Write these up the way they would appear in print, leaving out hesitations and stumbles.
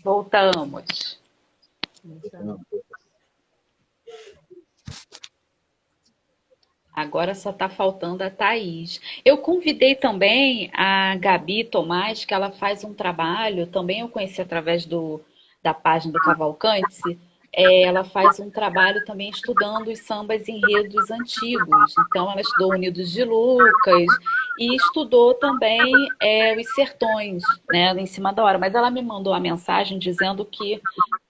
Voltamos. Agora só está faltando a Thaís. Eu convidei também a Gabi Tomás, que ela faz um trabalho, também eu conheci através da página do Cavalcante. Ela faz um trabalho também estudando os sambas enredos antigos. Então, ela estudou Unidos de Lucas e estudou também os sertões, né, em cima da hora. Mas ela me mandou a mensagem dizendo que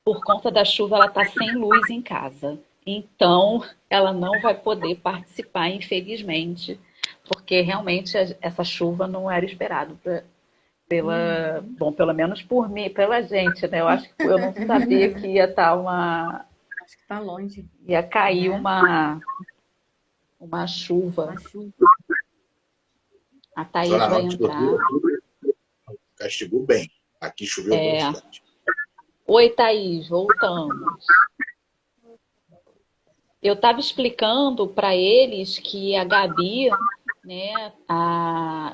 por conta da chuva, ela está sem luz em casa. Então, ela não vai poder participar, infelizmente, porque realmente essa chuva não era esperada bom, pelo menos por mim, pela gente, né? Eu acho que eu não sabia que ia estar Acho que tá longe. ia cair Né? uma chuva. Uma chuva. A Thaís Zona vai Norte entrar. Castigou bem. Aqui choveu bastante. Oi, Thaís, voltamos. Eu estava explicando para eles que a Gabi, né,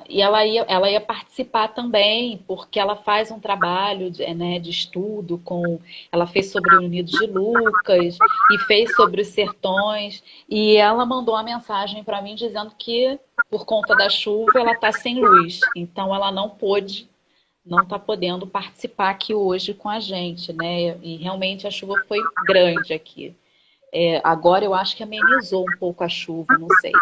e ela ia participar também, porque ela faz um trabalho né, de estudo ela fez sobre o Unidos de Lucas e fez sobre os sertões, e ela mandou uma mensagem para mim dizendo que por conta da chuva ela está sem luz, então ela não está podendo participar aqui hoje com a gente, né? E realmente a chuva foi grande aqui. Agora eu acho que amenizou um pouco a chuva, não sei.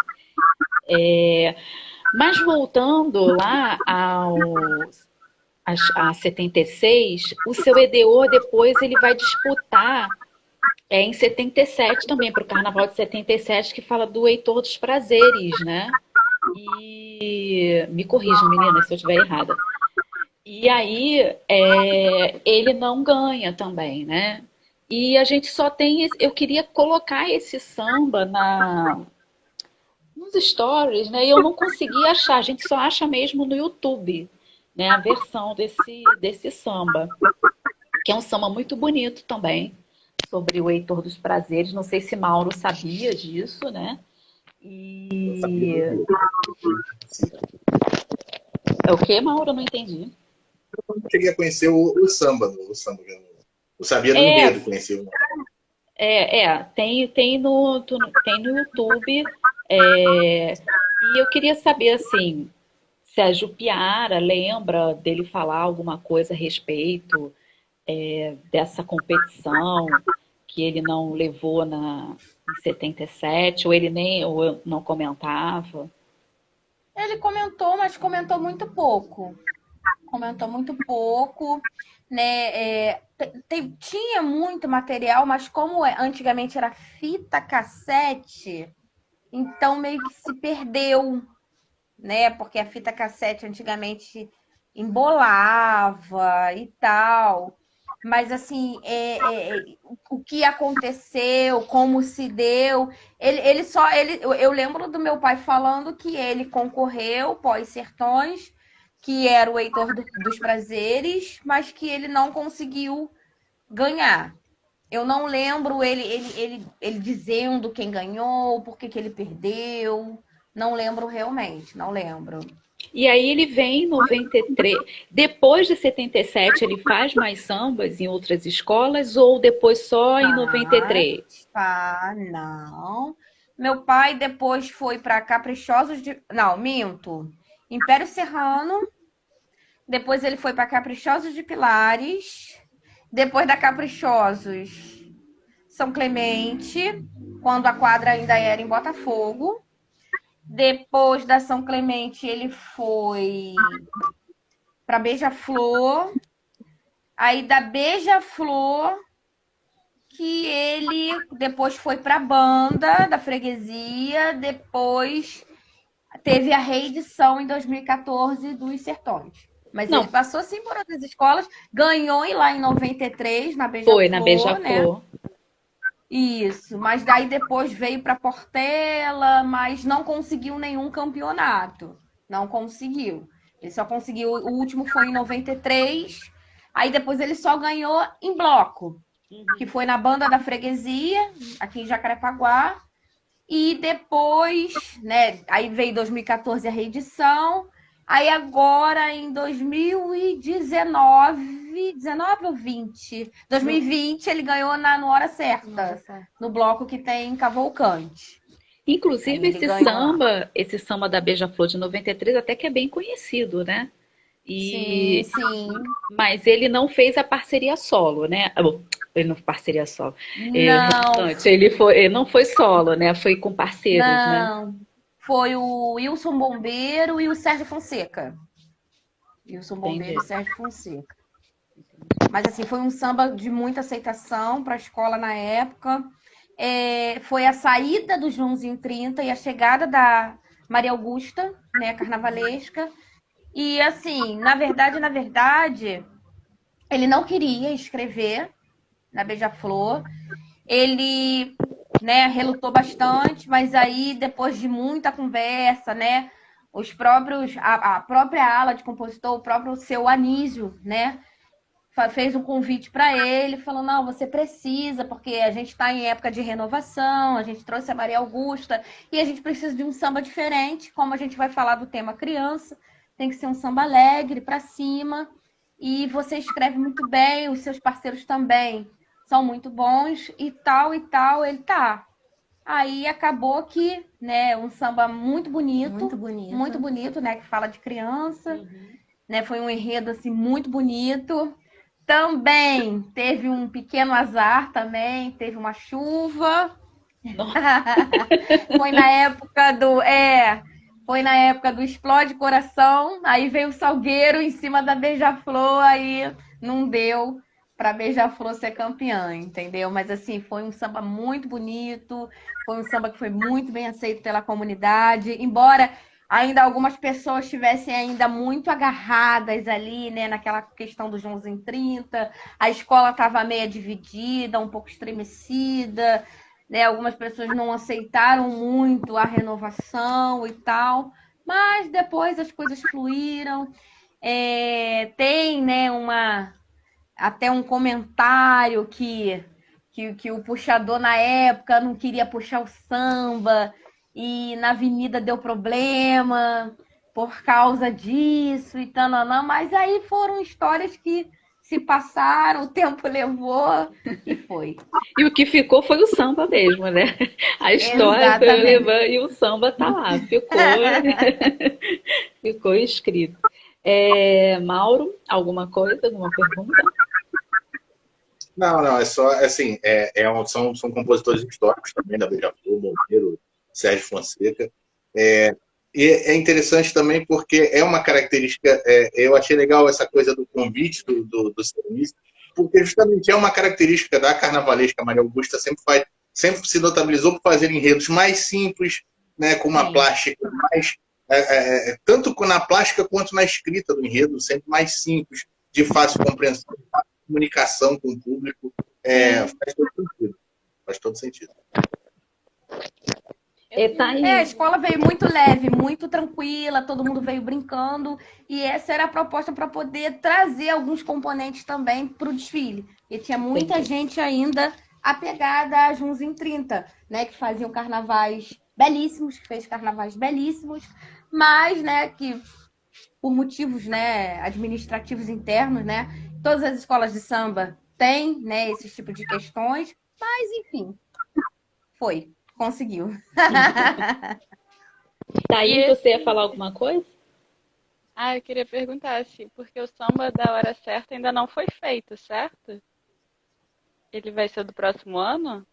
Mas voltando lá a 76, o seu EDO depois ele vai disputar em 77 também, para o Carnaval de 77, que fala do Heitor dos Prazeres, né? E me corrijam, meninas, se eu estiver errada. E aí ele não ganha também, né? E a gente só tem. Eu queria colocar esse samba nos stories, né? E eu não consegui achar. A gente só acha mesmo no YouTube, né? A versão desse samba, que é um samba muito bonito também, sobre o Heitor dos Prazeres. Não sei se Mauro sabia disso, né? É o que, Mauro? Eu não entendi. Eu não cheguei a conhecer o samba. Eu sabia do enredo, conhecia o tem no YouTube. E eu queria saber, assim, se a Jupiara lembra dele falar alguma coisa a respeito dessa competição que ele não levou em 77, ou não comentava. Ele comentou, mas comentou muito pouco. Comentou muito pouco, né? Tinha muito material, mas como antigamente era fita cassete, então meio que se perdeu, né? Porque a fita cassete antigamente embolava e tal. Mas assim, o que aconteceu, como se deu, eu lembro do meu pai falando que ele concorreu pós-sertões, que era o Heitor dos Prazeres, mas que ele não conseguiu ganhar. Eu não lembro ele dizendo quem ganhou, por que ele perdeu. Não lembro realmente, não lembro. E aí ele vem em 93. Depois de 77, ele faz mais sambas em outras escolas ou depois só em 93? Não. Meu pai depois foi para Caprichosos de... Não, minto. Império Serrano. Depois ele foi para Caprichosos de Pilares. Depois da Caprichosos, São Clemente, quando a quadra ainda era em Botafogo. Depois da São Clemente, ele foi para Beija-Flor. Aí da Beija-Flor que ele depois foi para a banda da freguesia, depois teve a reedição em 2014 dos Sertões. Mas Não. ele passou sim por outras escolas, ganhou lá em 93 na Beija-Flor, foi na Beija-Flor. Né? Isso, mas daí depois veio para Portela, mas não conseguiu nenhum campeonato. Não conseguiu. Ele só conseguiu, o último foi em 93, aí depois ele só ganhou em bloco, que foi na banda da freguesia, aqui em Jacarepaguá. E depois, né, aí veio 2014 a reedição, Aí agora, em 2019, 19 ou 20? 2020, ele ganhou no Hora Certa, no bloco que tem Cavalcante. Aí Inclusive, ele ganhou lá. esse samba da Beija-Flor de 93 até que é bem conhecido, né? Sim, E, sim. mas ele não fez a parceria solo, né? Ah, bom, ele não parceria solo. Não, Antes, ele não foi solo, né? Foi com parceiros, né? não. Foi o Wilson Bombeiro e o Sérgio Fonseca. Wilson Bombeiro Entendi. e Sérgio Fonseca. Mas assim, foi um samba de muita aceitação para a escola na época. Foi a saída do Joãozinho 30 e a chegada da Maria Augusta, né, carnavalesca. E assim, na verdade, ele não queria escrever na Beija-Flor. Ele, né, relutou bastante, mas aí depois de muita conversa, né, a própria ala de compositor, o próprio seu Anísio, né, fez um convite para ele, falou: não, você precisa, porque a gente está em época de renovação, a gente trouxe a Maria Augusta e a gente precisa de um samba diferente, como a gente vai falar do tema criança, tem que ser um samba alegre, para cima, e você escreve muito bem, os seus parceiros também são muito bons, e tal, ele tá. Aí acabou que, né, um samba muito bonito, né, que fala de criança, né, foi um enredo assim muito bonito. Também teve um pequeno azar também, teve uma chuva. Foi na época foi na época do Explode Coração, aí veio o Salgueiro em cima da Beija-Flor, aí não deu para Beija-Flor ser campeã, entendeu? Mas assim, foi um samba muito bonito, foi um samba que foi muito bem aceito pela comunidade, embora ainda algumas pessoas estivessem ainda muito agarradas ali, né, naquela questão do Joãozinho 30, a escola estava meio dividida, um pouco estremecida, né? Algumas pessoas não aceitaram muito a renovação e tal, mas depois as coisas fluíram. Tem, né, até um comentário que o puxador na época não queria puxar o samba e na avenida deu problema por causa disso e tal, mas aí foram histórias que se passaram, o tempo levou e foi. E o que ficou foi o samba mesmo, né? A história foi Exatamente. levando e o samba tá lá, ficou escrito. Mauro, alguma coisa, alguma pergunta? Não, não, é só, assim, são compositores históricos também, da Beija-Flor, Monteiro, Sérgio Fonseca. E é interessante também porque é uma característica, eu achei legal essa coisa do convite do serviço, porque justamente é uma característica da carnavalesca Maria Augusta, sempre se notabilizou por fazer enredos mais simples, né, com uma Sim. plástica mais, tanto na plástica quanto na escrita do enredo, sempre mais simples, de fácil compreensão, comunicação com o público, faz todo sentido. Faz todo sentido. A escola veio muito leve, muito tranquila, todo mundo veio brincando, e essa era a proposta para poder trazer alguns componentes também para o desfile. E tinha muita gente ainda apegada a Joãozinho 30, né, que faziam carnavais belíssimos, que fez carnavais belíssimos, mas, né, que por motivos, né, administrativos internos, né, todas as escolas de samba têm, né, esse tipo de questões, mas enfim, conseguiu. Daí você ia falar alguma coisa? Eu queria perguntar assim, porque o samba da hora certa ainda não foi feito, certo? Ele vai ser do próximo ano?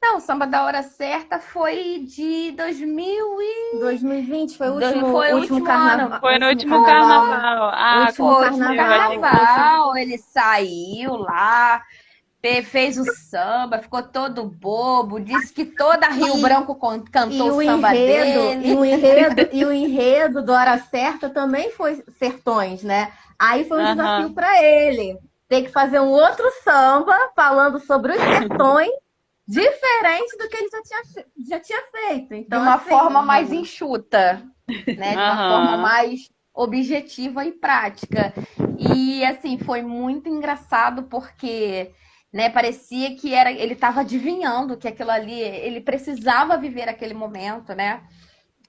Não, o samba da hora certa foi de 2020 foi o último carnaval. ano. Foi no último carnaval. Último Foi no carnaval. carnaval, ele saiu lá, fez o samba, ficou todo bobo, disse que toda Rio Branco cantou o samba dele. E o enredo do Hora Certa também foi Sertões, né? Aí foi um desafio para ele. Ter que fazer um outro samba falando sobre os sertões, diferente do que ele já tinha feito. Então, de uma forma mais enxuta, né? De uma forma mais objetiva e prática. E assim, foi muito engraçado porque, né, parecia que ele estava adivinhando que aquilo ali, ele precisava viver aquele momento, né?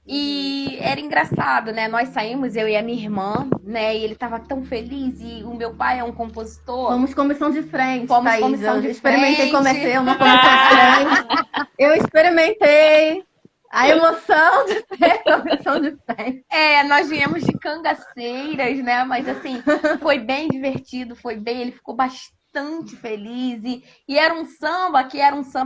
E era engraçado, né? Nós saímos, eu e a minha irmã, né? E ele tava tão feliz. E o meu pai é um compositor. Fomos comissão de frente, Fomos Thaís. comissão de Experimentei frente. cometer uma comissão de frente. Eu experimentei a emoção de ter comissão de frente. Nós viemos de Cangaceiras, né? Mas assim, foi bem divertido, foi bem, ele ficou bastante feliz. E era um samba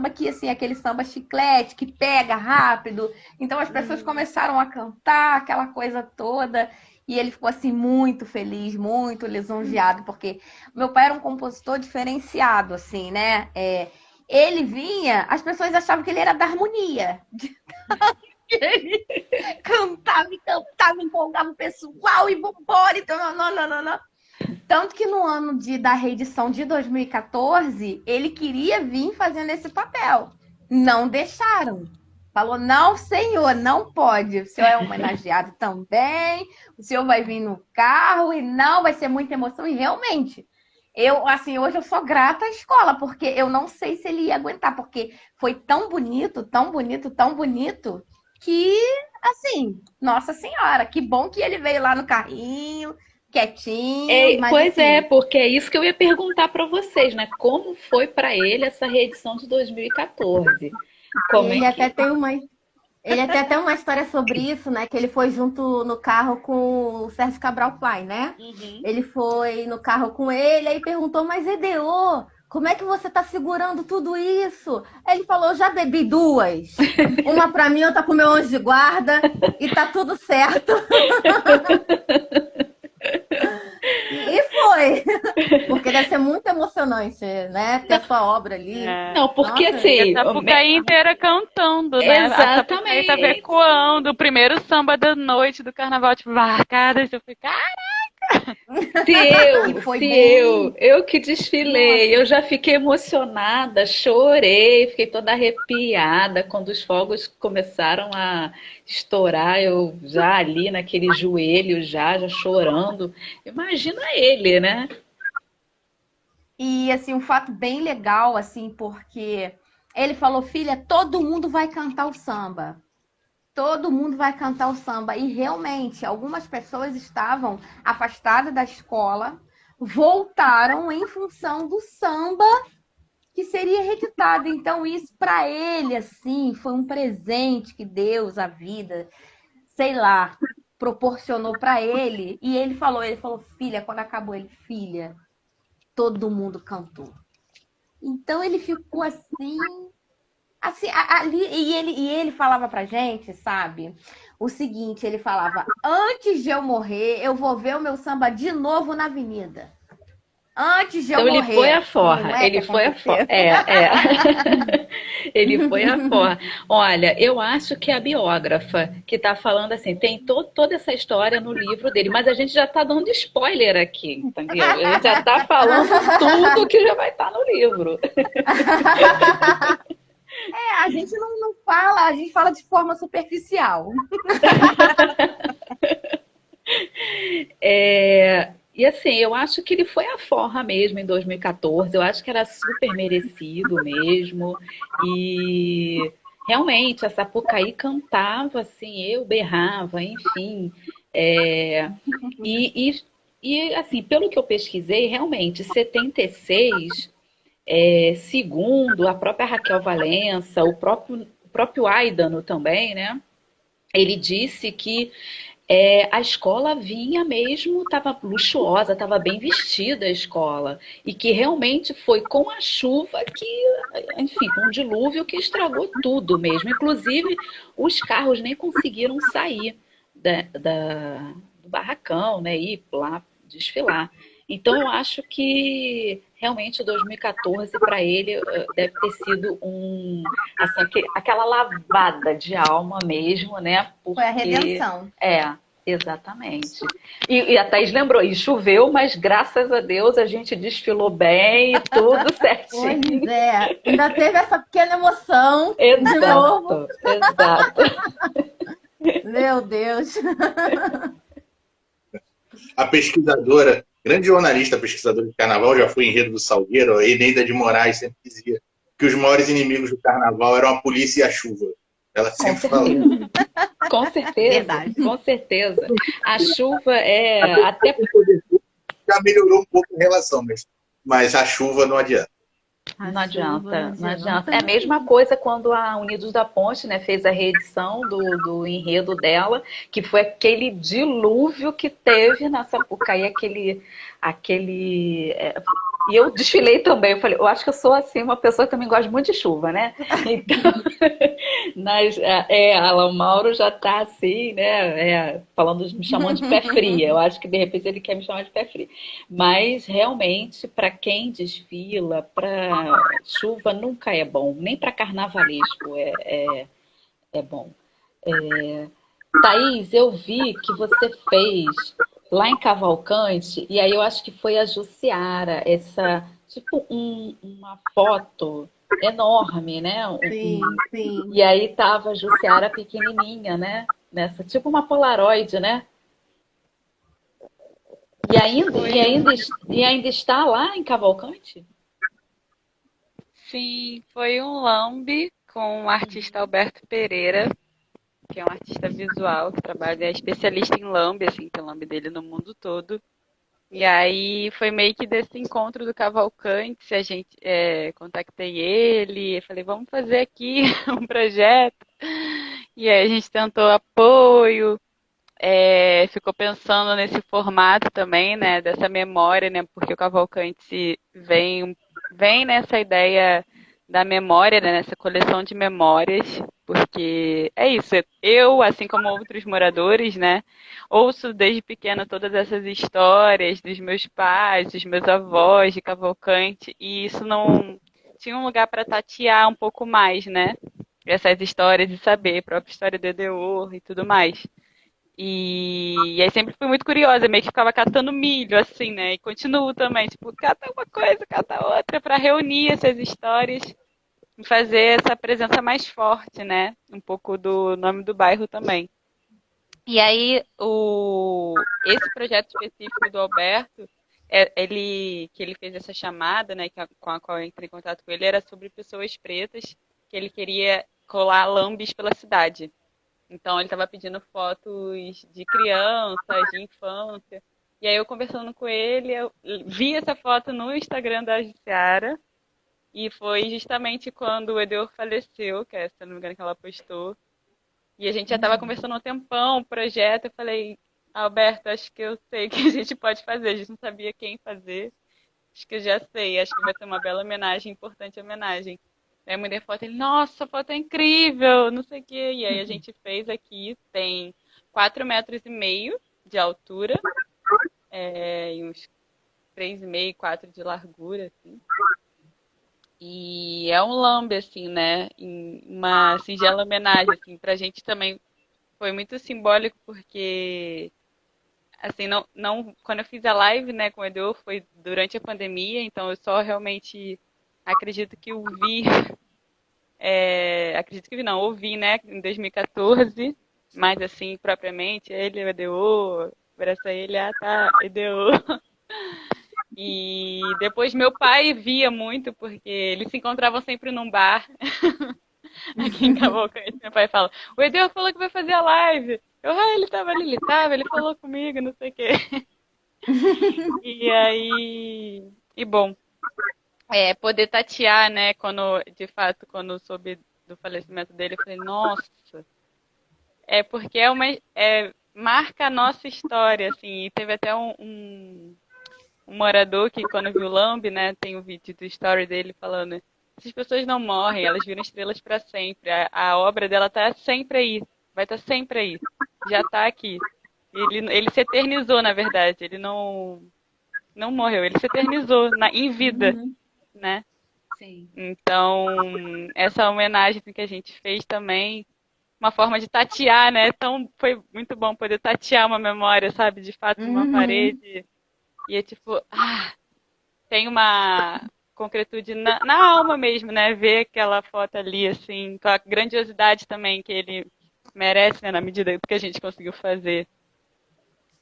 que, assim, aquele samba chiclete, que pega rápido. Então as pessoas começaram a cantar, aquela coisa toda. E ele ficou, assim, muito feliz, muito lisonjeado, porque meu pai era um compositor diferenciado, assim, né? Ele vinha, as pessoas achavam que ele era da harmonia. Ele cantava, empolgava o pessoal e vambora. Então, não. Tanto que no ano da reedição de 2014, ele queria vir fazendo esse papel. Não deixaram. Falou, não, senhor, não pode. O senhor é homenageado também, o senhor vai vir no carro e não, vai ser muita emoção. E realmente, hoje eu sou grata à escola, porque eu não sei se ele ia aguentar, porque foi tão bonito, tão bonito, tão bonito, que, assim, nossa senhora, que bom que ele veio lá no carrinho, quietinho. Mas, Pois assim, porque é isso que eu ia perguntar para vocês, né? Como foi para ele essa reedição de 2014? Ele até tem uma história sobre isso, né? Que ele foi junto no carro com o Sérgio Cabral Pai, né? Uhum. Ele foi no carro com ele, aí perguntou, mas EDO, como é que você tá segurando tudo isso? Aí ele falou, já bebi 2. Uma pra mim, outra pro meu anjo de guarda, e tá tudo certo. E foi. Porque deve ser muito emocionante, né? Ter a sua obra ali. Não, porque Nossa, assim... E a Sapucaí inteira cantando, né? A Sapucaí tava ecoando o primeiro samba da noite do Carnaval de Varcadas. Eu falei, eu que desfilei, eu já fiquei emocionada, chorei, fiquei toda arrepiada quando os fogos começaram a estourar, eu já ali naquele joelho, já chorando. Imagina ele, né? E, assim, um fato bem legal, assim, porque ele falou, filha, todo mundo vai cantar o samba. Todo mundo vai cantar o samba. E, realmente, algumas pessoas estavam afastadas da escola, voltaram em função do samba que seria reeditado. Então, isso, para ele, assim, foi um presente que Deus, a vida, sei lá, proporcionou para ele. E ele falou, filha, quando acabou, filha, todo mundo cantou. Então ele ficou assim ali, e ele falava pra gente, sabe? O seguinte, ele falava, antes de eu morrer, eu vou ver o meu samba de novo na avenida. Antes de eu morrer. Então ele foi a forra, ele foi a forra. Ele foi a forra. Olha, eu acho que a biógrafa que está falando assim, tem toda essa história no livro dele, mas a gente já está dando spoiler aqui, entendeu? A gente já está falando tudo que já vai estar no livro. A gente não fala, a gente fala de forma superficial. E assim, eu acho que ele foi a forra mesmo em 2014. Eu acho que era super merecido mesmo. E realmente, a Sapucaí cantava assim, eu berrava, enfim. E assim, pelo que eu pesquisei, realmente, 76, segundo a própria Raquel Valença, o próprio Aidano também, né? Ele disse que a escola vinha mesmo, estava luxuosa, estava bem vestida a escola. E que realmente foi com a chuva que, enfim, com o dilúvio que estragou tudo mesmo. Inclusive, os carros nem conseguiram sair do barracão, né? Ir lá desfilar. Então, eu acho que realmente 2014 para ele deve ter sido assim, aquela lavada de alma mesmo, né? Foi a redenção. Exatamente. E a Thaís lembrou, e choveu, mas graças a Deus a gente desfilou bem e tudo certinho. Pois ainda teve essa pequena emoção de novo. Exato. Meu Deus. A pesquisadora, grande jornalista, pesquisadora de carnaval, já foi enredo do Salgueiro, a Eneida de Moraes sempre dizia que os maiores inimigos do carnaval eram a polícia e a chuva. Ela sempre falou. Com certeza, Verdade. com certeza. A chuva é até Já melhorou um pouco a relação, mas a chuva não adianta. A não chuva não adianta, não adianta. adianta. É a mesma coisa quando a Unidos da Ponte, né, fez a reedição do enredo dela, que foi aquele dilúvio que teve na Sapucaí, e eu desfilei também. Eu falei, eu acho que eu sou assim uma pessoa que também gosta muito de chuva, né? Então, a Alan Mauro já tá assim, né? Falando, me chamando de pé fria. Eu acho que de repente ele quer me chamar de pé fria. Mas realmente, para quem desfila, para chuva nunca é bom, nem para carnavalesco é bom. Thaís, eu vi que você fez lá em Cavalcante, e aí eu acho que foi a Jussiara, tipo uma foto enorme, né? Sim, sim. E aí tava a Jussiara pequenininha, né? Nessa, tipo uma Polaroid, né? Foi um, E ainda está lá em Cavalcante? sim, foi um lambe com o artista Alberto Pereira, que é um artista visual que trabalha, é especialista em lambe, assim, tem lambe dele no mundo todo. E aí foi meio que desse encontro do Cavalcante, a gente contactei ele, falei, vamos fazer aqui um projeto. E aí a gente tentou apoio, ficou pensando nesse formato também, né, dessa memória, né, porque o Cavalcante vem nessa ideia da memória, né, nessa coleção de memórias, porque é isso, eu, assim como outros moradores, né, ouço desde pequena todas essas histórias dos meus pais, dos meus avós de Cavalcante, e isso não tinha um lugar para tatear um pouco mais, né, essas histórias e saber, a própria história do EDU e tudo mais. E aí sempre fui muito curiosa, meio que ficava catando milho, assim, né? E continuo também, tipo, cata uma coisa, cata outra, para reunir essas histórias e fazer essa presença mais forte, né? Um pouco do nome do bairro também. E aí, esse projeto específico do Alberto, que ele fez essa chamada, né, com a qual eu entrei em contato com ele, era sobre pessoas pretas, que ele queria colar lambes pela cidade. Então ele estava pedindo fotos de crianças, de infância. E aí eu conversando com ele, eu vi essa foto no Instagram da Jussiara. E foi justamente quando o Edeur faleceu, que é, se não me engano, que ela postou. E a gente já estava conversando há um tempão, o projeto. Eu falei, Alberto, acho que eu sei o que a gente pode fazer. A gente não sabia quem fazer. Acho que eu já sei. Acho que vai ser uma bela homenagem, importante homenagem. Aí a mulher foto, ele, nossa, a foto é incrível, não sei o quê. E aí a gente fez aqui, tem 4,5 metros de altura, e uns 3,5, 4 de largura, assim. E é um lambe, assim, né? Em uma singela homenagem, assim, pra gente também foi muito simbólico, porque, assim, quando eu fiz a live, né, com o Edu, foi durante a pandemia, então eu só realmente acredito que o vi acredito que vi, não, ouvi, né, em 2014, mas assim, propriamente, ele, o EDU, abraça ele, tá, EDU. E depois meu pai via muito, porque eles se encontravam sempre num bar, aqui em Cavalcante, meu pai fala, o EDU falou que vai fazer a live. Ele tava ali, ele falou comigo, não sei o quê. E aí, bom, poder tatear, né, de fato, quando soube do falecimento dele, eu falei, nossa, porque marca a nossa história, assim, e teve até um morador que quando viu o Lambe, né, tem um vídeo do story dele falando, essas pessoas não morrem, elas viram estrelas para sempre, a obra dela tá sempre aí, vai estar sempre aí, já tá aqui. Ele se eternizou, na verdade, ele não morreu, ele se eternizou em vida, né? Sim. Então, essa homenagem que a gente fez também, uma forma de tatear, né? Então, foi muito bom poder tatear uma memória, sabe? De fato, numa parede. E é tipo, tem uma concretude na alma mesmo, né? Ver aquela foto ali, assim, com a grandiosidade também que ele merece, né? Na medida do que a gente conseguiu fazer.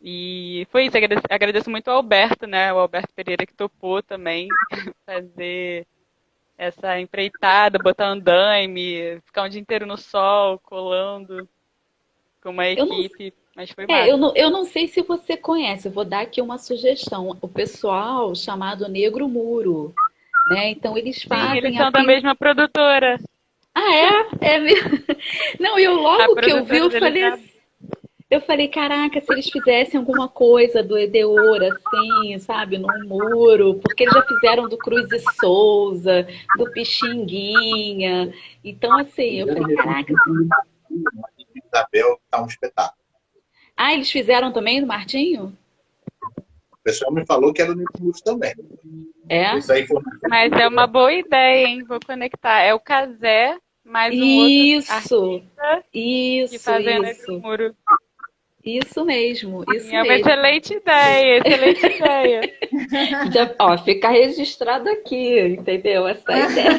E foi isso, agradeço muito ao Alberto, né? O Alberto Pereira que topou também fazer essa empreitada, botar andaime, ficar um dia inteiro no sol, colando. com uma Eu não, equipe, mas foi massa. eu não sei se você conhece, eu vou dar aqui uma sugestão. O pessoal chamado Negro Muro, né? Então eles Sim, eles fazem a são da mesma produtora. Ah, é? É mesmo? Não, eu A logo que eu vi, produtora deles é a... eu falei, caraca, se eles fizessem alguma coisa do Edeor, assim, sabe, num muro, porque eles já fizeram do Cruz e Souza, do Pixinguinha. Então, assim, eu falei, caraca. Isabel, tá um espetáculo. Ah, eles fizeram também do Martinho? O pessoal me falou que era do Nicolas também. É? Isso aí foi Mas é uma boa ideia, hein? Vou conectar. É o Cazé, mais um outro Isso, artista que isso, fazem Negro isso. Muro. Isso mesmo, Sim, isso é uma mesmo. excelente ideia, excelente ideia. Já, ó, fica registrado aqui, entendeu? Essa é a ideia.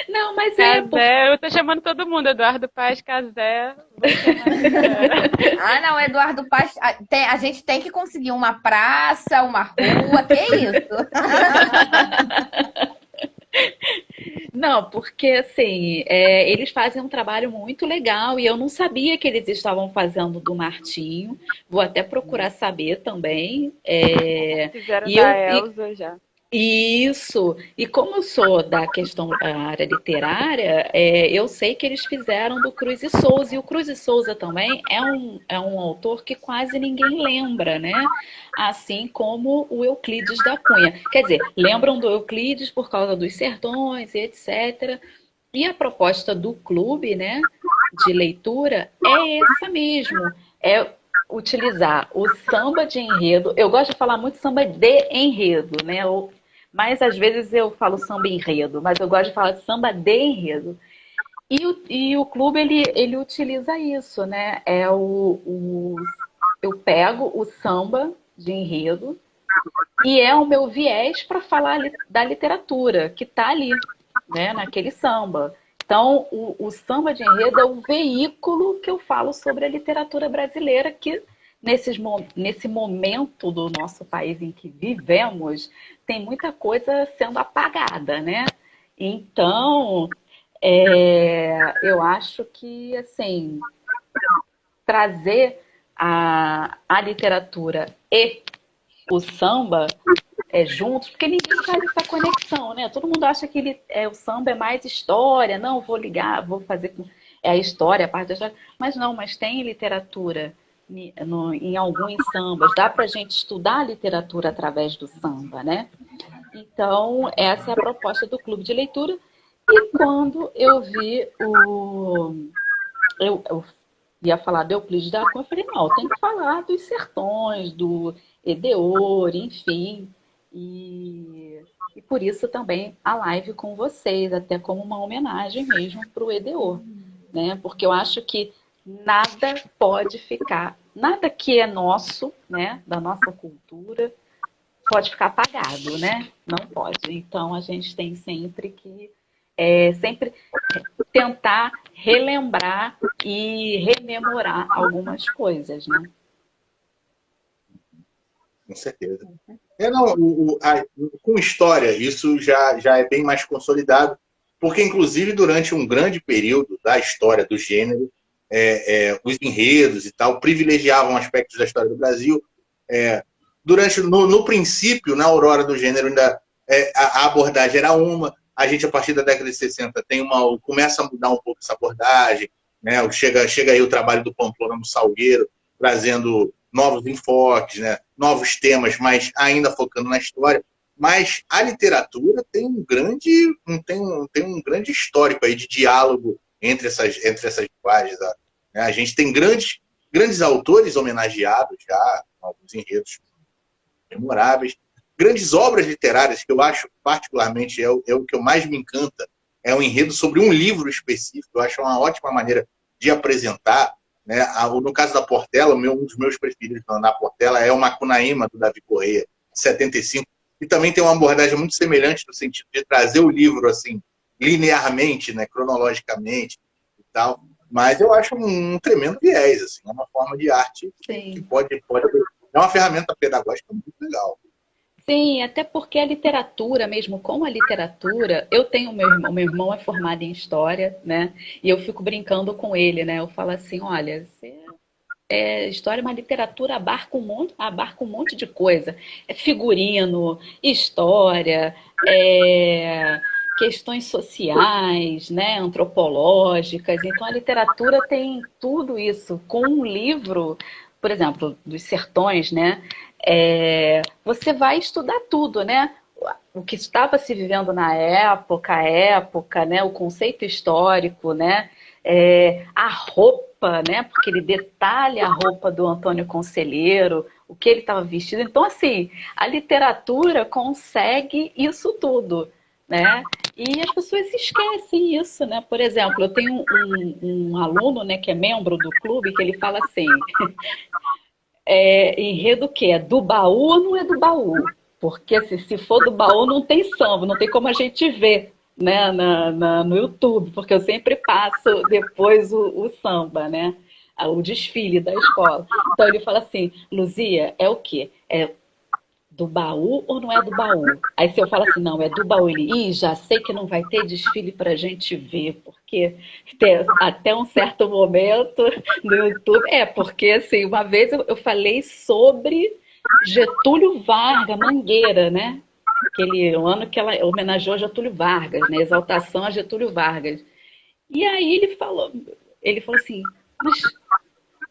Não, mas é porque Cazé, eu tô chamando todo mundo, Eduardo Paz, Cazé, vou chamar essa galera. Ah, não, Eduardo Paz. A gente tem que conseguir uma praça, uma rua, que isso? Não, porque assim, eles fazem um trabalho muito legal e eu não sabia que eles estavam fazendo do Martinho. Vou até procurar saber também. Fizeram E da eu Elza já. isso. E como eu sou da questão da área literária, eu sei que eles fizeram do Cruz e Souza. E o Cruz e Souza também é um autor que quase ninguém lembra, né? Assim como o Euclides da Cunha. Quer dizer, lembram do Euclides por causa dos sertões e etc. E a proposta do clube, né, de leitura é essa mesmo. É utilizar o samba de enredo. Eu gosto de falar muito samba de enredo, né? Mas às vezes eu falo samba enredo, mas eu gosto de falar de samba de enredo. E o clube ele utiliza isso, né? Eu pego o samba de enredo e é o meu viés para falar da literatura que está ali, né? Naquele samba. Então, o samba de enredo é o veículo que eu falo sobre a literatura brasileira, que nesse momento do nosso país em que vivemos, tem muita coisa sendo apagada, né? Então, eu acho que, assim, trazer a literatura e o samba juntos, porque ninguém faz essa conexão, né? Todo mundo acha que o samba é mais história, não, vou ligar, vou fazer a história, a parte da história, mas não, mas tem literatura em alguns sambas, dá pra gente estudar a literatura através do samba, né? Então, essa é a proposta do clube de leitura. E quando eu vi eu ia falar do Euclides da Cunha, eu falei, não, tem que falar dos sertões, do Edeor, enfim. E por isso também a live com vocês, até como uma homenagem mesmo para o Edeor, né? Porque eu acho que nada pode ficar, nada que é nosso, né, da nossa cultura, pode ficar apagado, né? Não pode. Então a gente tem sempre que sempre tentar relembrar e rememorar algumas coisas, né? com certeza. Não, com história, isso já é bem mais consolidado, porque, inclusive, durante um grande período da história do gênero, os enredos e tal privilegiavam aspectos da história do Brasil. No princípio, na aurora do gênero, ainda a abordagem era uma. A gente, a partir da década de 60, começa a mudar um pouco essa abordagem, né? Chega aí o trabalho do Pamplona no Salgueiro, trazendo novos enfoques, né? Novos temas, mas ainda focando na história. Mas a literatura tem um grande histórico aí de diálogo entre essas linguagens. Né? A gente tem grandes autores homenageados já, alguns enredos memoráveis. Grandes obras literárias, que eu acho particularmente é o que eu mais me encanta, é um enredo sobre um livro específico. Eu acho uma ótima maneira de apresentar. Né? No caso da Portela, um dos meus preferidos na Portela é o Macunaíma, do Davi Correia, de 75, e também tem uma abordagem muito semelhante no sentido de trazer o livro assim linearmente, né? Cronologicamente e tal. Mas eu acho um tremendo viés, assim, uma forma de arte que pode é uma ferramenta pedagógica muito legal. Sim, até porque a literatura mesmo, com a literatura, eu tenho meu irmão é formado em história, né? E eu fico brincando com ele, né? Eu falo assim, olha, história é uma literatura abarca um monte de coisa. É figurino, história, é, questões sociais, né? Antropológicas. Então a literatura tem tudo isso. Com um livro, por exemplo, dos sertões, né? Você vai estudar tudo, né? O que estava se vivendo na época, a época, né? O conceito histórico, né? A roupa, né? Porque ele detalha a roupa do Antônio Conselheiro, o que ele estava vestido. Então, assim, a literatura consegue isso tudo, né? E as pessoas esquecem isso, né? Por exemplo, eu tenho um aluno, né, que é membro do clube, que ele fala assim, enredo que é do baú ou não é do baú? Porque se for do baú não tem samba, não tem como a gente ver, né, no YouTube, porque eu sempre passo depois o samba, né? O desfile da escola. Então ele fala assim, Luzia, é o quê? É do baú ou não é do baú? Aí se eu falo assim, não, é do baú, ele, já sei que não vai ter desfile pra gente ver, porque até um certo momento no YouTube, porque assim, uma vez eu falei sobre Getúlio Vargas, Mangueira, né? O ano que ela homenageou Getúlio Vargas, né? Exaltação a Getúlio Vargas. E aí ele falou assim, mas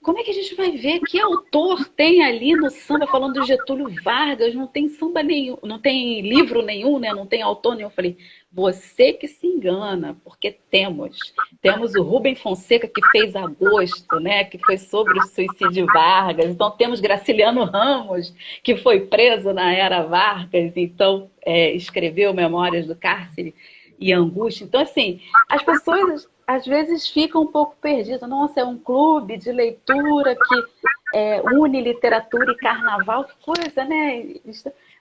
como é que a gente vai ver que autor tem ali no samba falando do Getúlio Vargas? Não tem samba nenhum, não tem livro nenhum, né? Não tem autor nenhum. Eu falei, você que se engana, porque temos o Rubem Fonseca que fez Agosto, né? Que foi sobre o suicídio de Vargas. Então temos Graciliano Ramos que foi preso na era Vargas, então escreveu Memórias do Cárcere e Angústia. Então assim, as pessoas às vezes fica um pouco perdido. Nossa, é um clube de leitura que une literatura e carnaval, que coisa, né?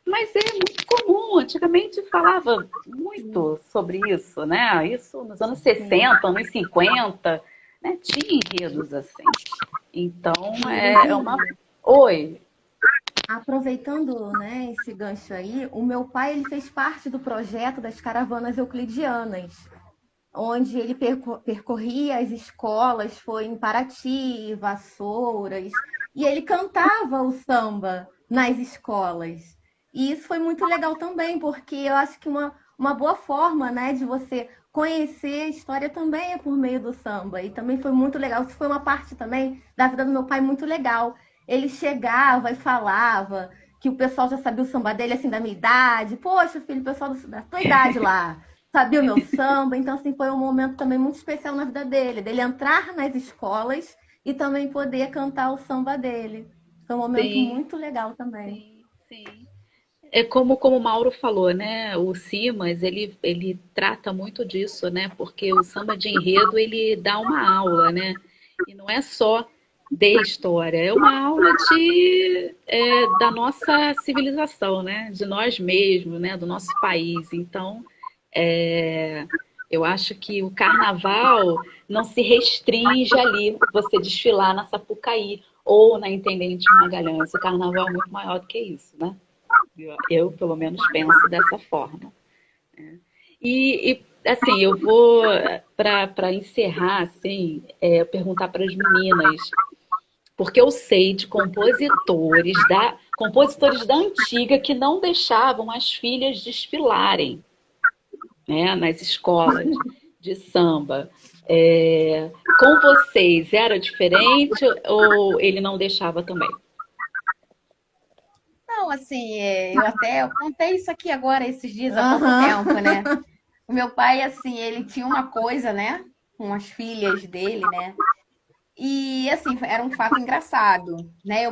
Mas é muito comum. Antigamente falava muito sobre isso, né? Isso nos anos 60, anos 50, né? Tinha enredos assim. Então, é uma... Oi. Aproveitando, né, esse gancho aí, o meu pai ele fez parte do projeto das caravanas euclidianas, onde ele percorria as escolas, foi em Paraty, Vassouras, e ele cantava o samba nas escolas. E isso foi muito legal também, porque eu acho que uma boa forma, né, de você conhecer a história também é por meio do samba. E também foi muito legal. Isso foi uma parte também da vida do meu pai muito legal. Ele chegava e falava que o pessoal já sabia o samba dele, assim, da minha idade. Poxa, filho, o pessoal da tua idade lá sabia o meu samba. Então, assim, foi um momento também muito especial na vida dele entrar nas escolas e também poder cantar o samba dele. Foi um momento Sim, muito legal também. sim, sim. É como o Mauro falou, né? O Simas, ele trata muito disso, né? Porque o samba de enredo, ele dá uma aula, né? E não é só de história, é uma aula da nossa civilização, né? De nós mesmos, né? Do nosso país. Então, é, eu acho que o carnaval não se restringe ali, você desfilar na Sapucaí ou na Intendente Magalhães. O carnaval é muito maior do que isso, né? Eu, pelo menos, penso dessa forma. Assim, eu vou, para encerrar, assim, perguntar para as meninas, porque eu sei de compositores da antiga que não deixavam as filhas desfilarem, né, nas escolas de samba. Com vocês era diferente ou ele não deixava também? Não, assim, eu contei isso aqui agora, esses dias, há pouco tempo, né? O meu pai, assim, ele tinha uma coisa, né? Com as filhas dele, né? E, assim, era um fato engraçado, né?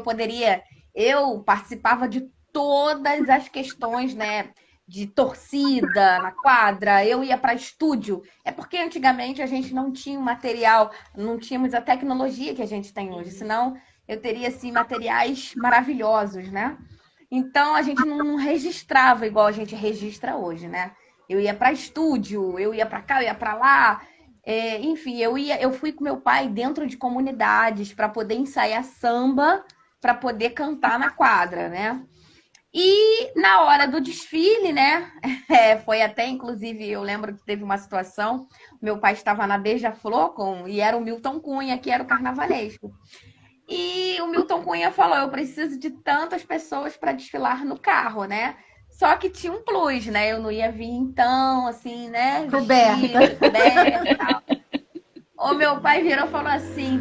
Eu participava de todas as questões, né? De torcida na quadra, eu ia para estúdio. É porque antigamente a gente não tinha o material, não tínhamos a tecnologia que a gente tem hoje, senão eu teria, assim, materiais maravilhosos, né? Então a gente não registrava igual a gente registra hoje, né? Eu ia para estúdio, eu ia para cá, eu ia para lá. Enfim, eu fui com meu pai dentro de comunidades para poder ensaiar samba, para poder cantar na quadra, né? E na hora do desfile, né? Foi até, inclusive, eu lembro que teve uma situação, meu pai estava na Beija-Flor e era o Milton Cunha, que era o carnavalesco. E o Milton Cunha falou: eu preciso de tantas pessoas para desfilar no carro, né? Só que tinha um plus, né? Eu não ia vir então, assim, né? Coberta. Coberta e tal. O meu pai virou e falou assim: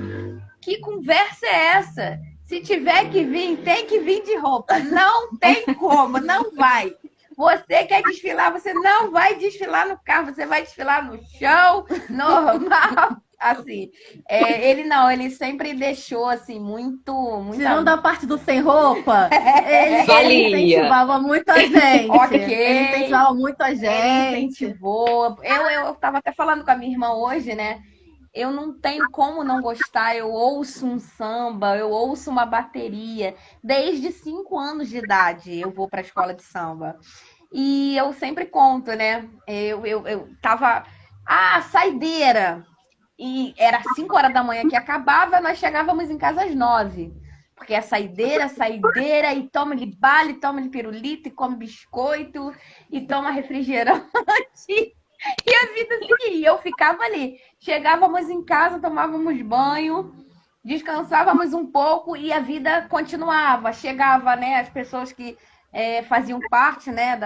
que conversa é essa? Se tiver que vir, tem que vir de roupa. Não tem como, não vai. Você quer desfilar, você não vai desfilar no carro, você vai desfilar no chão, normal. Assim, ele sempre deixou assim muito, Tirando a parte do sem roupa, ele Valia. incentivava muito a gente. Ok. Ele incentivava muito a Ele gente. incentivou. Eu tava até falando com a minha irmã hoje, né? Eu não tenho como não gostar. Eu ouço um samba, eu ouço uma bateria. Desde 5 anos de idade eu vou para a escola de samba. E eu sempre conto, né? Eu tava. Ah, saideira! E era 5 horas da manhã que acabava, nós chegávamos em casa às 9. Porque é saideira, e toma-lhe bala, e toma-lhe pirulito, e come biscoito, e toma refrigerante. E a vida seguia. Eu ficava ali. Chegávamos em casa, tomávamos banho, descansávamos um pouco e a vida continuava. Chegava, né, as pessoas que faziam parte, né,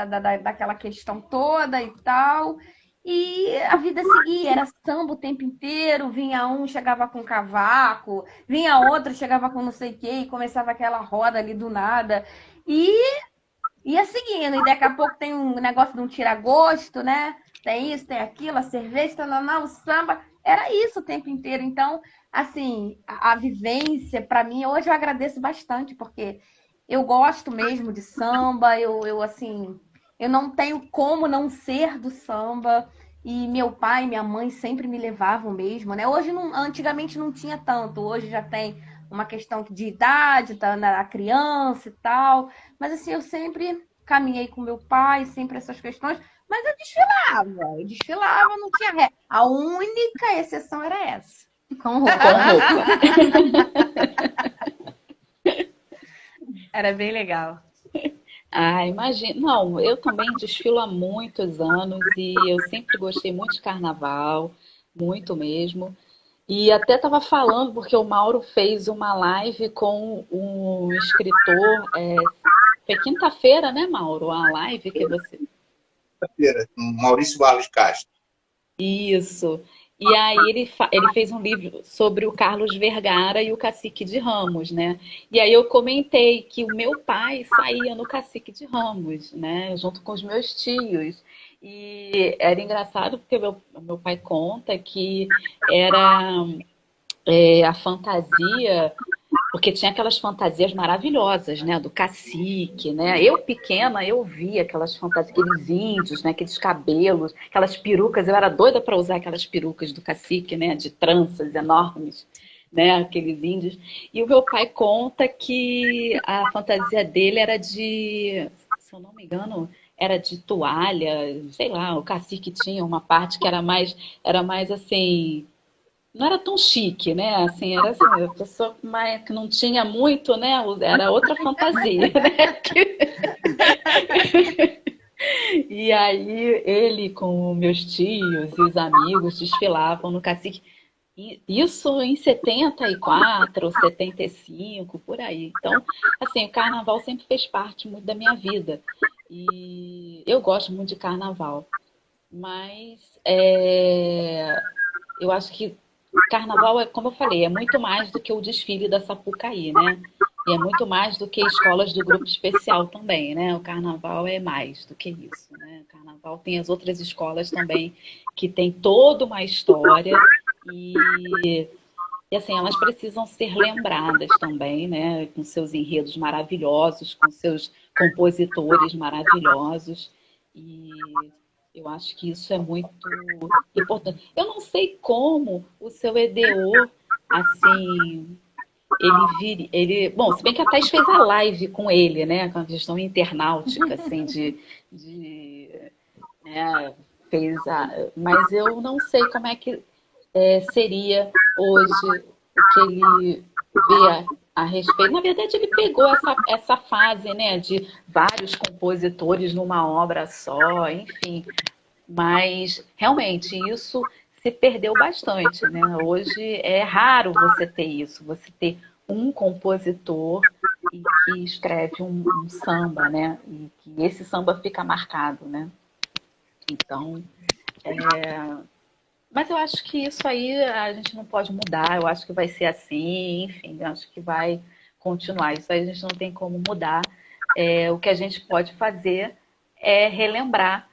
daquela questão toda e tal. E a vida seguia, era samba o tempo inteiro. Vinha um, chegava com cavaco, vinha outro, chegava com não sei o quê, e começava aquela roda ali do nada. E ia seguindo, e daqui a pouco tem um negócio de um tira-gosto, né? Tem isso, tem aquilo, a cerveja, não, o samba. Era isso o tempo inteiro. Então, assim, a vivência, para mim, hoje eu agradeço bastante, porque eu gosto mesmo de samba, assim, eu não tenho como não ser do samba. E meu pai e minha mãe sempre me levavam mesmo, né? Hoje, antigamente não tinha tanto, hoje já tem uma questão de idade, da criança e tal. Mas assim, eu sempre caminhei com meu pai, sempre essas questões. Mas eu desfilava, não tinha ré. A única exceção era essa. Com roupa. Era bem legal. Ah, imagina. Não, eu também desfilo há muitos anos e eu sempre gostei muito de carnaval, muito mesmo. E até estava falando, porque o Mauro fez uma live com um escritor. Foi quinta-feira, né, Mauro? A live que você. Maurício Barros Castro. Isso. E aí ele fez um livro sobre o Carlos Vergara e o Cacique de Ramos, né? E aí eu comentei que o meu pai saía no Cacique de Ramos, né? Junto com os meus tios. E era engraçado porque o meu pai conta que era a fantasia, porque tinha aquelas fantasias maravilhosas, né? Do cacique, né? Eu pequena, eu via aquelas fantasias, aqueles índios, né? Aqueles cabelos, aquelas perucas. Eu era doida para usar aquelas perucas do cacique, né? De tranças enormes, né? Aqueles índios. E o meu pai conta que a fantasia dele era se eu não me engano, era de toalha, sei lá. O cacique tinha uma parte que era mais assim, não era tão chique, né? Assim, era assim, a pessoa que não tinha muito, né? Era outra fantasia, né? E aí ele com meus tios e os amigos desfilavam no Cacique. Isso em 74, 75, por aí. Então, assim, o carnaval sempre fez parte muito da minha vida. E eu gosto muito de carnaval. Mas eu acho que carnaval é, como eu falei, é muito mais do que o desfile da Sapucaí, né? E é muito mais do que escolas do grupo especial também, né? O carnaval é mais do que isso, né? O carnaval tem as outras escolas também que tem toda uma história e assim, elas precisam ser lembradas também, né? Com seus enredos maravilhosos, com seus compositores maravilhosos. E eu acho que isso é muito importante. Eu não sei como o seu EDO, assim, bom, se bem que a Thaís fez a live com ele, né? Com a questão internautica, assim, né, mas eu não sei como é que seria hoje o que ele vê a respeito. Na verdade, ele pegou essa fase, né, de vários compositores numa obra só, enfim. Mas realmente isso se perdeu bastante, né? Hoje é raro você ter isso, você ter um compositor e que escreve um samba, né? E que esse samba fica marcado, né? Então, mas eu acho que isso aí a gente não pode mudar, eu acho que vai ser assim, enfim, eu acho que vai continuar. Isso aí a gente não tem como mudar. O que a gente pode fazer é relembrar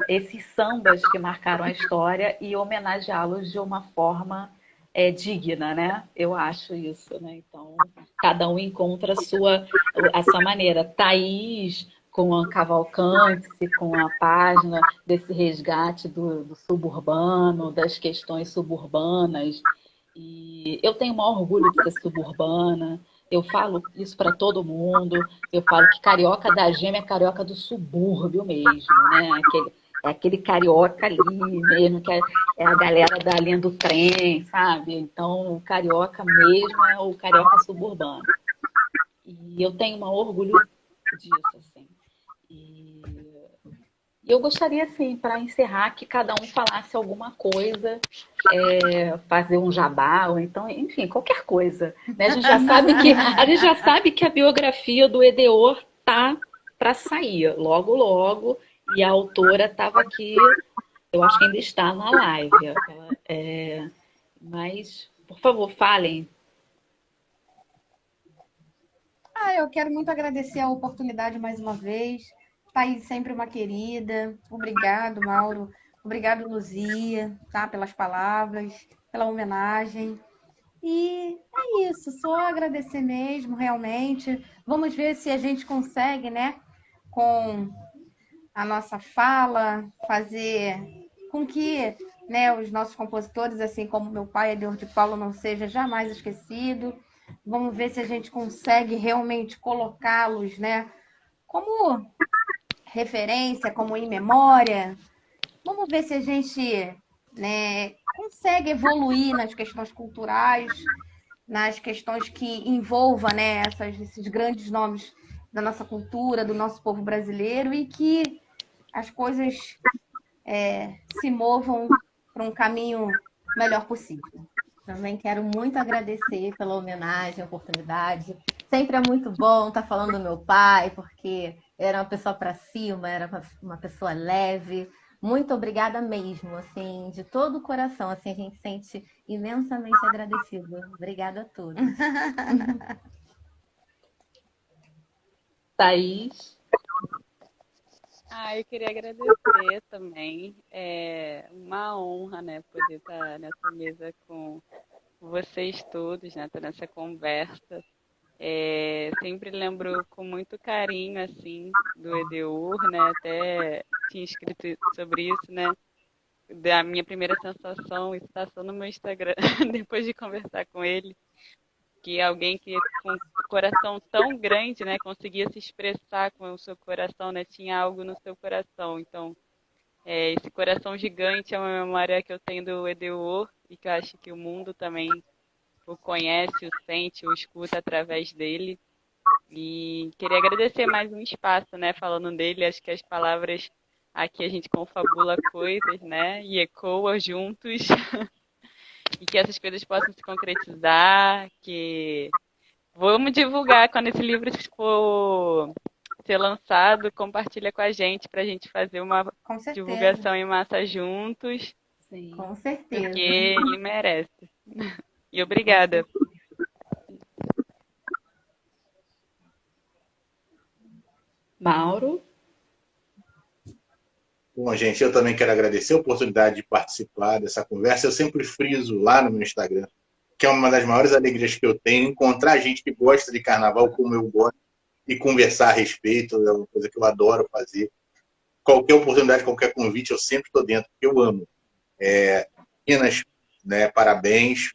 esses sambas que marcaram a história e homenageá-los de uma forma digna, né? Eu acho isso, né? Então, cada um encontra a sua maneira. Thaís com a Cavalcante, com a página desse resgate do suburbano, das questões suburbanas. E eu tenho o maior orgulho de ser suburbana. Eu falo isso para todo mundo. Eu falo que carioca da gema é carioca do subúrbio mesmo, né? Aquele carioca ali mesmo, que é a galera da linha do trem, sabe? Então, o carioca mesmo é o carioca suburbano. E eu tenho um maior orgulho disso, assim. E eu gostaria, assim, para encerrar, que cada um falasse alguma coisa, fazer um jabá, ou então, enfim, qualquer coisa. Né? A gente já sabe que a biografia do Edeor tá para sair logo, logo, e a autora estava aqui, eu acho que ainda está na live. Mas, por favor, falem. Eu quero muito agradecer a oportunidade mais uma vez. Thaís, sempre uma querida. Obrigado, Mauro. Obrigado, Luzia, tá? Pelas palavras, pela homenagem. E é isso, só agradecer mesmo, realmente. Vamos ver se a gente consegue, né, com a nossa fala, fazer com que, né, os nossos compositores, assim como meu pai, Edeor de Paulo, não seja jamais esquecido. Vamos ver se a gente consegue realmente colocá-los, né, como referência, como em memória. Vamos ver se a gente, né, consegue evoluir nas questões culturais, nas questões que envolvam, né, esses grandes nomes da nossa cultura, do nosso povo brasileiro, e que as coisas se movam para um caminho melhor possível. Também quero muito agradecer pela homenagem, a oportunidade. Sempre é muito bom estar falando do meu pai, porque era uma pessoa para cima, era uma pessoa leve. Muito obrigada mesmo, assim, de todo o coração. Assim, a gente se sente imensamente agradecido. Obrigada a todos. Thaís. Eu queria agradecer também. É uma honra, né, poder estar nessa mesa com vocês todos, né, estar nessa conversa. Sempre lembro com muito carinho, assim, do Edeor, né, até tinha escrito sobre isso, né, da minha primeira sensação e citação no meu Instagram, depois de conversar com ele, que alguém que com um coração tão grande, né, conseguia se expressar com o seu coração, né, tinha algo no seu coração. Então, esse coração gigante é uma memória que eu tenho do Edeor e que eu acho que o mundo também o conhece, o sente, o escuta através dele. E queria agradecer mais um espaço, né, falando dele. Acho que as palavras aqui a gente confabula coisas, né, e ecoa juntos. E que essas coisas possam se concretizar, que vamos divulgar quando esse livro for ser lançado, compartilha com a gente para a gente fazer uma divulgação em massa juntos. Sim. Com certeza. Porque ele merece. E obrigada. Mauro. Bom, gente, eu também quero agradecer a oportunidade de participar dessa conversa. Eu sempre friso lá no meu Instagram, que é uma das maiores alegrias que eu tenho, encontrar gente que gosta de carnaval como eu gosto e conversar a respeito. É uma coisa que eu adoro fazer. Qualquer oportunidade, qualquer convite, eu sempre estou dentro, porque eu amo. Meninas, né, parabéns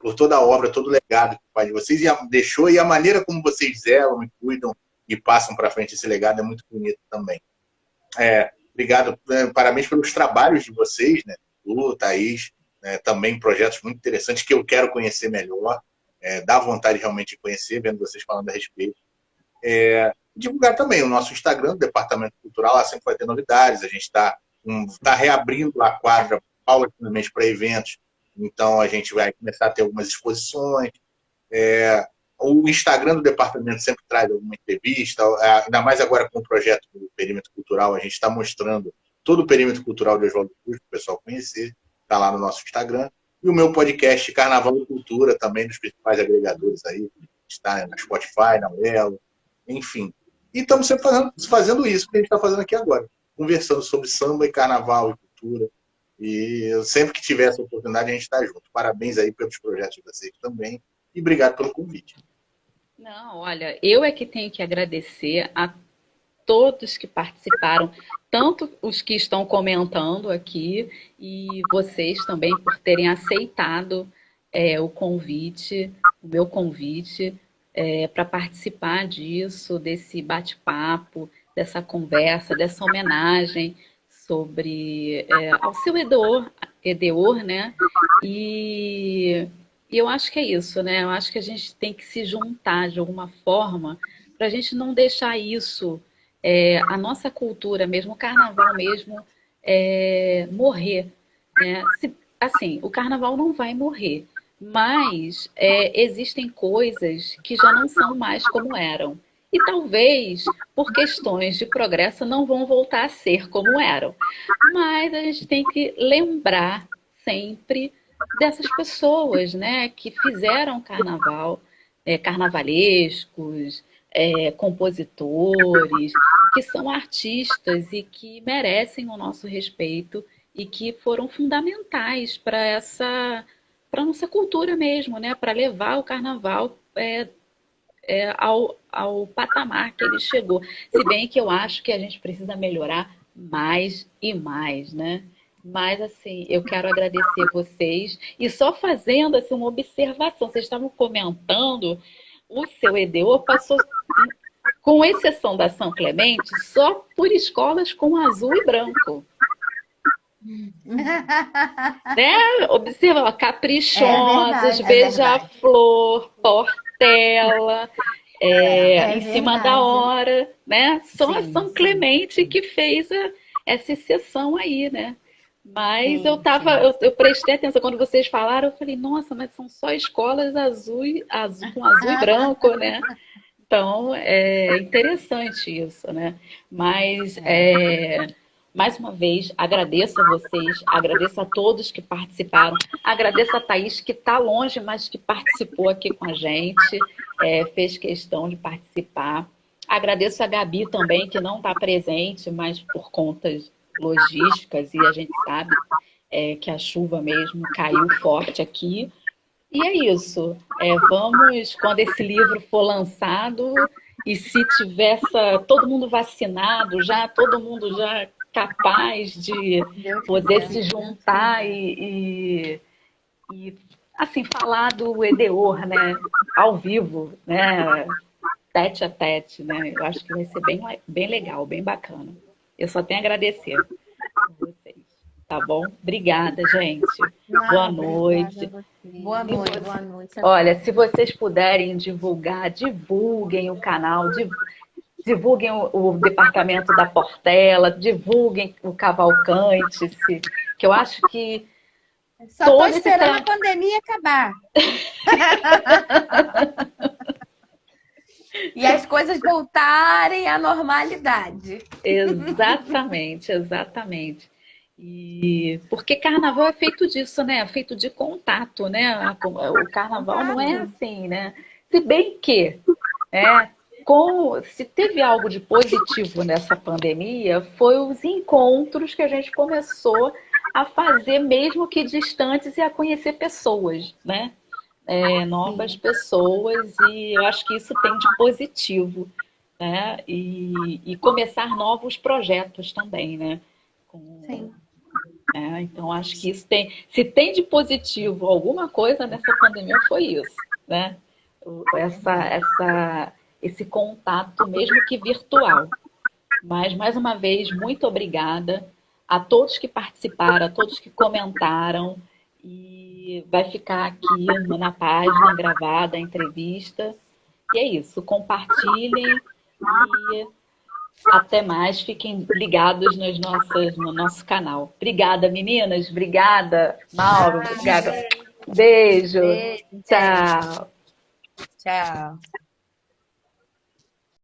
por toda a obra, todo o legado que o pai de vocês deixou e a maneira como vocês zelam e cuidam e passam para frente esse legado é muito bonito também. Obrigado, parabéns pelos trabalhos de vocês, né? Lu, Thaís, né? Também projetos muito interessantes que eu quero conhecer melhor. dá vontade realmente de conhecer, vendo vocês falando a respeito. Divulgar também o nosso Instagram, do Departamento Cultural, lá sempre vai ter novidades. A gente está reabrindo a quadra paulatinamente para eventos, então a gente vai começar a ter algumas exposições. O Instagram do departamento sempre traz alguma entrevista, ainda mais agora com o projeto do Perímetro Cultural, a gente está mostrando todo o Perímetro Cultural de Oswaldo Cruz, para o pessoal conhecer, está lá no nosso Instagram. E o meu podcast, Carnaval e Cultura, também dos principais agregadores aí, está na Spotify, na Uelo, enfim. E estamos sempre fazendo isso que a gente está fazendo aqui agora, conversando sobre samba e carnaval e cultura. E sempre que tiver essa oportunidade, a gente está junto. Parabéns aí pelos projetos de vocês também. E obrigado pelo convite. Não, olha, eu é que tenho que agradecer a todos que participaram, tanto os que estão comentando aqui e vocês também por terem aceitado o meu convite para participar disso, desse bate-papo, dessa conversa, dessa homenagem ao seu Edeor, né? E eu acho que é isso, né? Eu acho que a gente tem que se juntar de alguma forma para a gente não deixar isso, a nossa cultura mesmo, o carnaval mesmo, morrer, né? Assim, o carnaval não vai morrer, mas existem coisas que já não são mais como eram. E talvez, por questões de progresso, não vão voltar a ser como eram. Mas a gente tem que lembrar sempre dessas pessoas, né, que fizeram carnaval, carnavalescos, compositores, que são artistas e que merecem o nosso respeito e que foram fundamentais para a nossa cultura mesmo, né, para levar o carnaval ao patamar que ele chegou. Se bem que eu acho que a gente precisa melhorar mais e mais, né? Mas, assim, eu quero agradecer vocês. E só fazendo assim, uma observação, vocês estavam comentando, o seu EDO passou, com exceção da São Clemente, só por escolas com azul e branco. Né? Observa, ó, Caprichosos, Beija-Flor, Portela, em cima da hora, né? Só a São Clemente que fez essa exceção aí, né? Mas eu prestei atenção quando vocês falaram, eu falei, nossa, mas são só escolas com azul e branco, né? Então, é interessante isso, né? Mas, mais uma vez, agradeço a vocês, agradeço a todos que participaram, agradeço a Thaís, que está longe, mas que participou aqui com a gente, fez questão de participar. Agradeço a Gabi também, que não está presente, mas por contas logísticas, e a gente sabe que a chuva mesmo caiu forte aqui. E é isso. Vamos, quando esse livro for lançado, e se tiver todo mundo vacinado, todo mundo já capaz de poder se juntar e assim, falar do Edeor, né, ao vivo, né, tete a tete, né, eu acho que vai ser bem legal, bem bacana. Eu só tenho a agradecer a vocês, tá bom? Obrigada, gente. Boa noite. Boa noite. Olha, se vocês puderem divulgar, divulguem o canal, divulguem o departamento da Portela, divulguem o Cavalcante, que eu acho que só estou esperando a pandemia acabar. E as coisas voltarem à normalidade. Exatamente, exatamente. E porque carnaval é feito disso, né? É feito de contato, né? O carnaval não é assim, né? Se bem que, se teve algo de positivo nessa pandemia, foi os encontros que a gente começou a fazer, mesmo que distantes, e a conhecer pessoas, né? Novas pessoas, e eu acho que isso tem de positivo, né? E começar novos projetos também, né? Sim. Então, acho que isso se tem de positivo alguma coisa nessa pandemia, foi isso, né? Esse contato, mesmo que virtual. Mas, mais uma vez, muito obrigada a todos que participaram, a todos que comentaram, e E vai ficar aqui na página gravada a entrevista. E é isso, compartilhem e até mais. Fiquem ligados no nosso canal. Obrigada, meninas. Obrigada, Mauro. Obrigada. Beijo. Beijo. Tchau. Tchau.